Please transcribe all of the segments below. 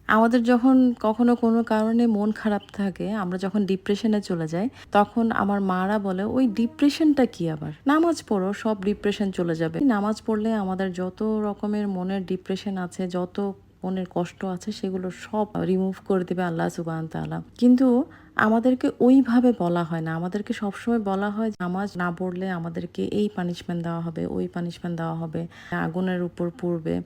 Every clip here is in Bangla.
আমাদের যখন কখনো কোনো কারণে মন খারাপ থাকে, আমরা যখন ডিপ্রেশনে চলে যাই, তখন আমার মারা বলে, "ওই ডিপ্রেশনটা কি আবার? নামাজ পড়ো, সব ডিপ্রেশন চলে যাবে।" নামাজ পড়লে আমাদের যত রকমের মনের ডিপ্রেশন আছে, যত মনের কষ্ট আছে, সেগুলো সব রিমুভ করে দিবে আল্লাহ সুবহানাহু ওয়া তাআলা। কিন্তু আমাদেরকে ওইভাবে বলা হয় না। আমাদেরকে সবসময় বলা হয় যে নামাজ না পড়লে আমাদেরকে এই পানিশমেন্ট দেওয়া হবে, ওই পানিশমেন্ট দেওয়া হবে, আগুনের উপর পুড়বে।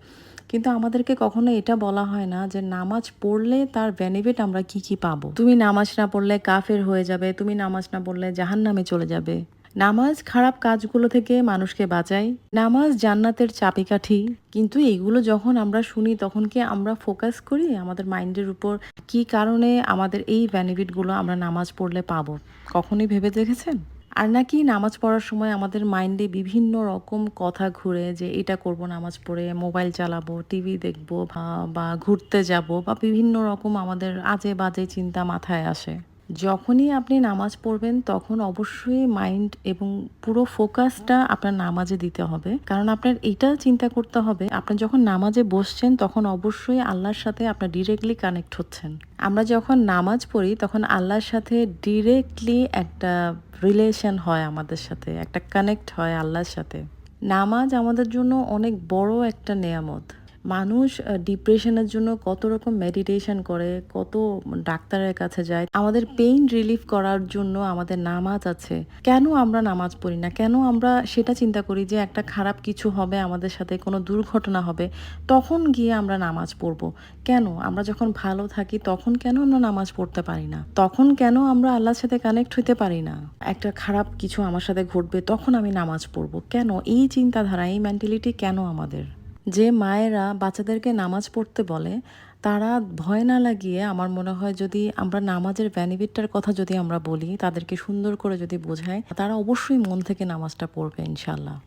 কিন্তু আমাদেরকে কখনো এটা বলা হয় না যে নামাজ পড়লে তার বেনিফিট আমরা কি, কি পাবো। তুমি নামাজ না পড়লে কাফের হয়ে যাবে, তুমি নামাজ না পড়লে জাহান্নামে চলে যাবে। নামাজ খারাপ কাজগুলো থেকে মানুষকে বাঁচায়। নামাজ জান্নাতের চাবিকাঠি। কিন্তু এগুলো যখন আমরা শুনি তখন কি আমরা ফোকাস করি আমাদের মাইন্ডের উপর কি কারণে আমাদের এই বেনিফিটগুলো আমরা নামাজ পড়লে পাবো? কখনোই ভেবে দেখেছেন? আর নাকি নামাজ পড়ার সময় আমাদের মাইন্ডে বিভিন্ন রকম কথা ঘুরে যে এটা করব নামাজ পড়ে, মোবাইল চালাবো, টিভি দেখবো বা ঘুরতে যাবো বা বিভিন্ন রকম আমাদের আজে বাজে চিন্তা মাথায় আসে। যখনই আপনি নামাজ পড়বেন তখন অবশ্যই মাইন্ড এবং পুরো ফোকাসটা আপনার নামাজে দিতে হবে। কারণ আপনার এইটা চিন্তা করতে হবে, আপনি যখন নামাজে বসছেন তখন অবশ্যই আল্লাহর সাথে আপনার ডিরেক্টলি কানেক্ট হচ্ছেন। আমরা যখন নামাজ পড়ি তখন আল্লাহর সাথে ডিরেক্টলি একটা রিলেশন হয় আমাদের সাথে, একটা কানেক্ট হয় আল্লাহর সাথে। নামাজ আমাদের জন্য অনেক বড় একটা নেয়ামত। মানুষ ডিপ্রেশনের জন্য কত রকম মেডিটেশন করে, কত ডাক্তারের কাছে যায়। আমাদের পেইন রিলিফ করার জন্য আমাদের নামাজ আছে। কেন আমরা নামাজ পড়ি না? কেন আমরা সেটা চিন্তা করি যে একটা খারাপ কিছু হবে আমাদের সাথে, কোনো দুর্ঘটনা হবে, তখন গিয়ে আমরা নামাজ পড়বো? কেন? আমরা যখন ভালো থাকি তখন কেন আমরা নামাজ পড়তে পারি না? তখন কেন আমরা আল্লাহর সাথে কানেক্ট হইতে পারি না? একটা খারাপ কিছু আমার সাথে ঘটবে তখন আমি নামাজ পড়বো। কেন? এই চিন্তাধারা, এই মেন্টালিটি কেন আমাদের? যে মায়েরা বাচ্চাদেরকে নামাজ পড়তে বলে, তারা ভয় না লাগিয়ে আমার মনে হয় যদি আমরা নামাজের বেনিফিটটার কথা যদি আমরা বলি, তাদেরকে সুন্দর করে যদি বোঝাই, তারা অবশ্যই মন থেকে নামাজটা পড়বে ইনশাআল্লাহ।